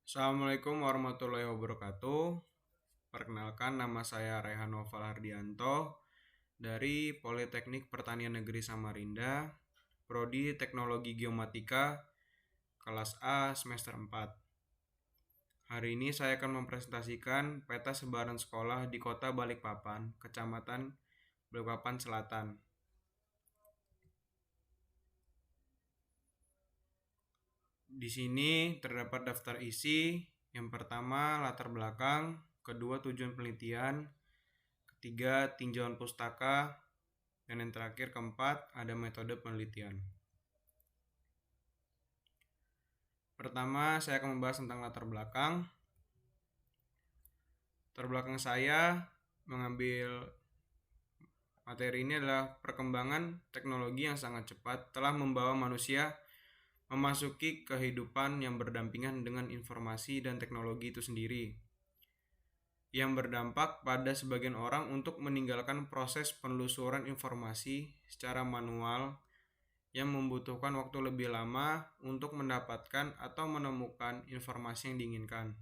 Assalamualaikum warahmatullahi wabarakatuh. Perkenalkan, nama saya Rehan Noval Hardianto dari Politeknik Pertanian Negeri Samarinda, Prodi Teknologi Geomatika, kelas A semester 4. Hari ini saya akan mempresentasikan peta sebaran sekolah di Kota Balikpapan, Kecamatan Balikpapan Selatan. Di sini terdapat daftar isi. Yang pertama, latar belakang; kedua, tujuan penelitian; ketiga, tinjauan pustaka; dan yang terakhir, keempat, ada metode penelitian. Pertama, saya akan membahas tentang latar belakang. Latar belakang saya mengambil materi ini adalah perkembangan teknologi yang sangat cepat telah membawa manusia memasuki kehidupan yang berdampingan dengan informasi dan teknologi itu sendiri, yang berdampak pada sebagian orang untuk meninggalkan proses penelusuran informasi secara manual yang membutuhkan waktu lebih lama untuk mendapatkan atau menemukan informasi yang diinginkan.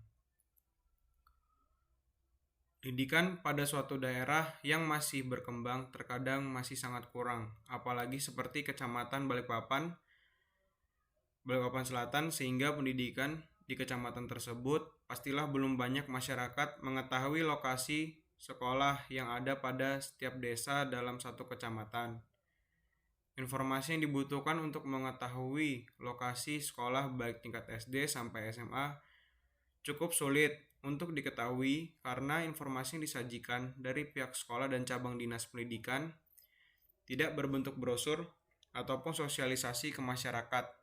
Pendidikan pada suatu daerah yang masih berkembang terkadang masih sangat kurang, apalagi seperti Kecamatan Balikpapan Selatan, sehingga pendidikan di kecamatan tersebut pastilah belum banyak masyarakat mengetahui lokasi sekolah yang ada pada setiap desa dalam satu kecamatan. Informasi yang dibutuhkan untuk mengetahui lokasi sekolah baik tingkat SD sampai SMA cukup sulit untuk diketahui karena informasi yang disajikan dari pihak sekolah dan cabang dinas pendidikan tidak berbentuk brosur ataupun sosialisasi ke masyarakat,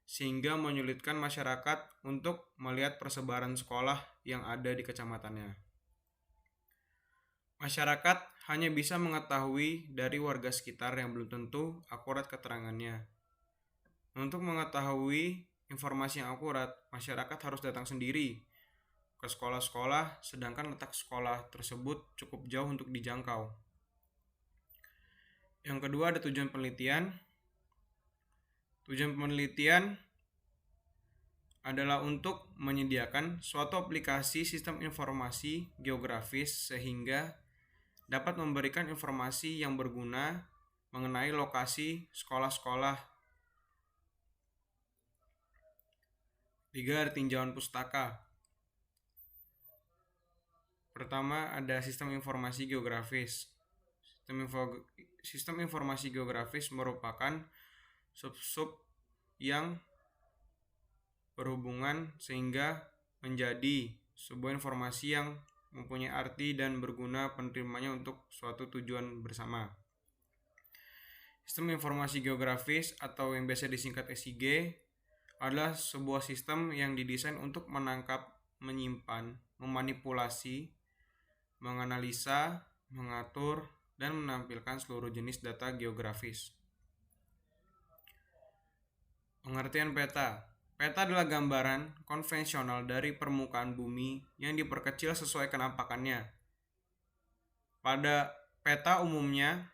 sehingga menyulitkan masyarakat untuk melihat persebaran sekolah yang ada di kecamatannya. Masyarakat hanya bisa mengetahui dari warga sekitar yang belum tentu akurat keterangannya. Untuk mengetahui informasi yang akurat, masyarakat harus datang sendiri ke sekolah-sekolah, sedangkan letak sekolah tersebut cukup jauh untuk dijangkau. Yang kedua, ada tujuan penelitian. Tujuan penelitian adalah untuk menyediakan suatu aplikasi sistem informasi geografis sehingga dapat memberikan informasi yang berguna mengenai lokasi sekolah-sekolah. 3. Ada tinjauan pustaka. Pertama, ada sistem informasi geografis. Sistem informasi geografis merupakan sub-sub yang berhubungan sehingga menjadi sebuah informasi yang mempunyai arti dan berguna penerimanya untuk suatu tujuan bersama. Sistem informasi geografis atau yang biasa disingkat SIG adalah sebuah sistem yang didesain untuk menangkap, menyimpan, memanipulasi, menganalisa, mengatur, dan menampilkan seluruh jenis data geografis. Pengertian peta. Peta adalah gambaran konvensional dari permukaan bumi yang diperkecil sesuai kenampakannya. Pada peta umumnya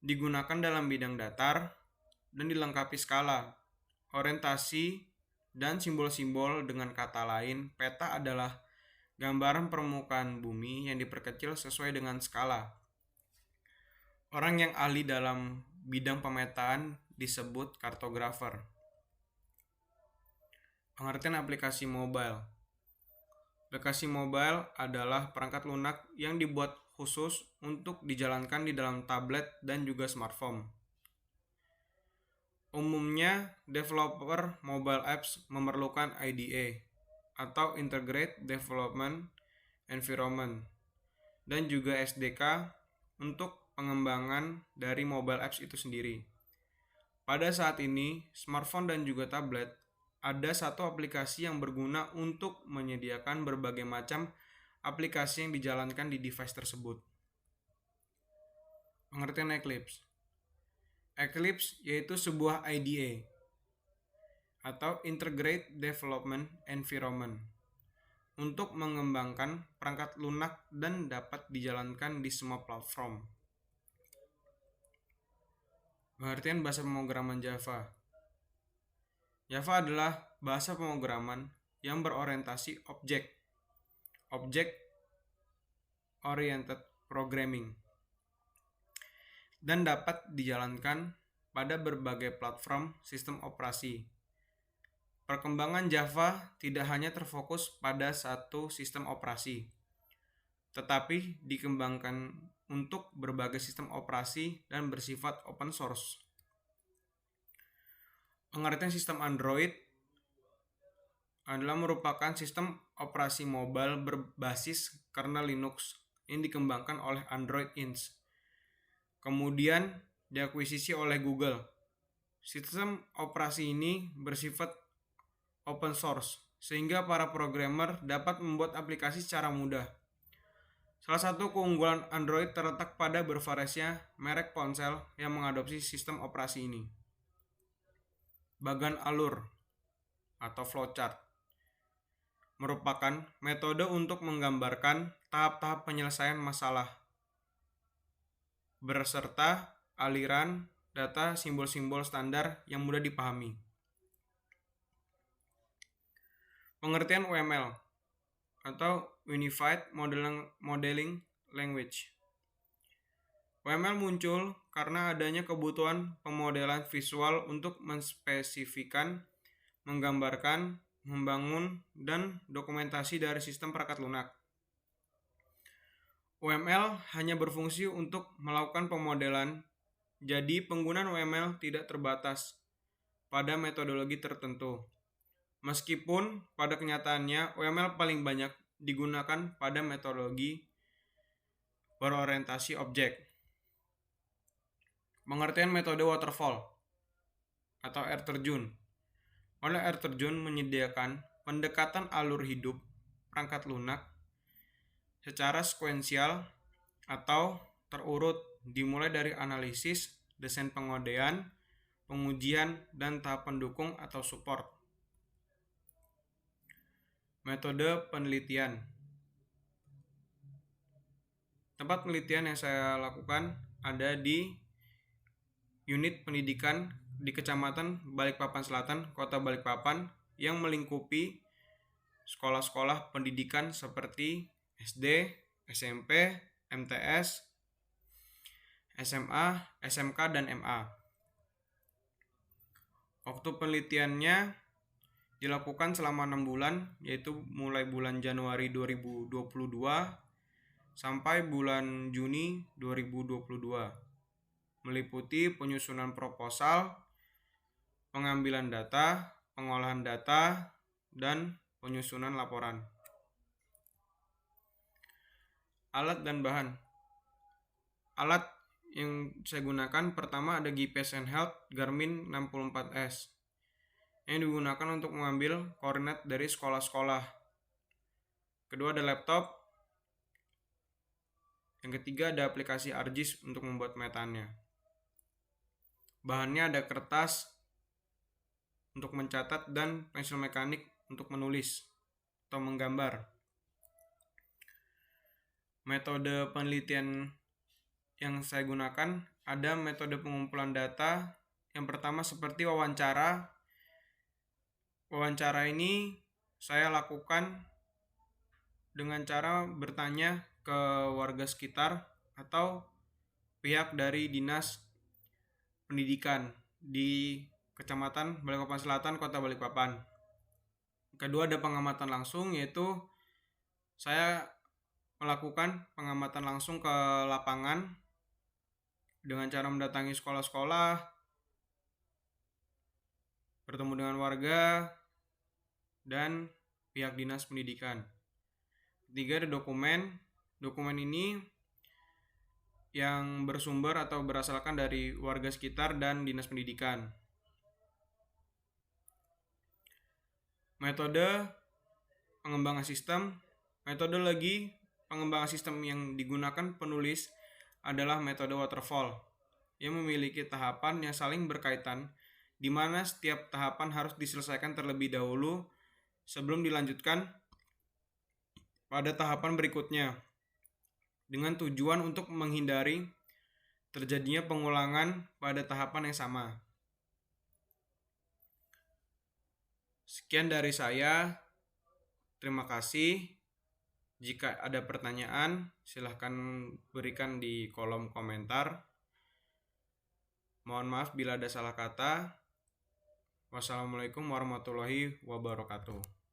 digunakan dalam bidang datar dan dilengkapi skala, orientasi, dan simbol-simbol. Dengan kata lain, peta adalah gambaran permukaan bumi yang diperkecil sesuai dengan skala. Orang yang ahli dalam bidang pemetaan disebut kartografer. Pengertian aplikasi mobile. Aplikasi mobile adalah perangkat lunak yang dibuat khusus untuk dijalankan di dalam tablet dan juga smartphone. Umumnya, developer mobile apps memerlukan IDE atau Integrated Development Environment dan juga SDK untuk pengembangan dari mobile apps itu sendiri. Pada saat ini, smartphone dan juga tablet ada satu aplikasi yang berguna untuk menyediakan berbagai macam aplikasi yang dijalankan di device tersebut. Pengertian Eclipse. Eclipse yaitu sebuah IDE atau Integrated Development Environment untuk mengembangkan perangkat lunak dan dapat dijalankan di semua platform. Pengertian bahasa pemrograman Java. Java adalah bahasa pemrograman yang berorientasi objek, Object Oriented Programming, dan dapat dijalankan pada berbagai platform sistem operasi. Perkembangan Java tidak hanya terfokus pada satu sistem operasi, tetapi dikembangkan untuk berbagai sistem operasi dan bersifat open source. Pengertian sistem Android adalah merupakan sistem operasi mobile berbasis kernel Linux yang dikembangkan oleh Android Inc. Kemudian diakuisisi oleh Google. Sistem operasi ini bersifat open source, sehingga para programmer dapat membuat aplikasi secara mudah. Salah satu keunggulan Android terletak pada bervariasinya merek ponsel yang mengadopsi sistem operasi ini. Bagan alur atau flowchart merupakan metode untuk menggambarkan tahap-tahap penyelesaian masalah beserta aliran data simbol-simbol standar yang mudah dipahami. Pengertian UML atau Unified Modeling Language. UML muncul karena adanya kebutuhan pemodelan visual untuk menspesifikan, menggambarkan, membangun, dan dokumentasi dari sistem perangkat lunak. UML hanya berfungsi untuk melakukan pemodelan, jadi penggunaan UML tidak terbatas pada metodologi tertentu. Meskipun pada kenyataannya UML paling banyak digunakan pada metodologi berorientasi objek. Pengertian metode waterfall atau air terjun. Oleh air terjun menyediakan pendekatan alur hidup perangkat lunak secara sekuensial atau terurut, dimulai dari analisis, desain pengodean, pengujian, dan tahap pendukung atau support. Metode penelitian. Tempat penelitian yang saya lakukan ada di unit pendidikan di Kecamatan Balikpapan Selatan, Kota Balikpapan, yang melingkupi sekolah-sekolah pendidikan seperti SD, SMP, MTS, SMA, SMK, dan MA. Waktu penelitiannya dilakukan selama 6 bulan, yaitu mulai bulan Januari 2022 sampai bulan Juni 2022. Meliputi penyusunan proposal, pengambilan data, pengolahan data, dan penyusunan laporan. Alat dan bahan. Alat yang saya gunakan pertama ada GPS Handheld Garmin 64S yang digunakan untuk mengambil koordinat dari sekolah-sekolah. Kedua ada laptop. Yang ketiga ada aplikasi ArcGIS untuk membuat metaannya. Bahannya ada kertas untuk mencatat dan pensil mekanik untuk menulis atau menggambar. Metode penelitian yang saya gunakan ada metode pengumpulan data. Yang pertama seperti wawancara. Wawancara ini saya lakukan dengan cara bertanya ke warga sekitar atau pihak dari Dinas Pendidikan di Kecamatan Balikpapan Selatan, Kota Balikpapan. Kedua ada pengamatan langsung, yaitu saya melakukan pengamatan langsung ke lapangan dengan cara mendatangi sekolah-sekolah, bertemu dengan warga, dan pihak dinas pendidikan. Ketiga ada dokumen. Dokumen ini yang bersumber atau berasalkan dari warga sekitar dan dinas pendidikan. Metode pengembangan sistem. Metodologi pengembangan sistem yang digunakan penulis adalah metode waterfall yang memiliki tahapan yang saling berkaitan, di mana setiap tahapan harus diselesaikan terlebih dahulu sebelum dilanjutkan pada tahapan berikutnya, dengan tujuan untuk menghindari terjadinya pengulangan pada tahapan yang sama. Sekian dari saya. Terima kasih. Jika ada pertanyaan, silahkan berikan di kolom komentar. Mohon maaf bila ada salah kata. Wassalamualaikum warahmatullahi wabarakatuh.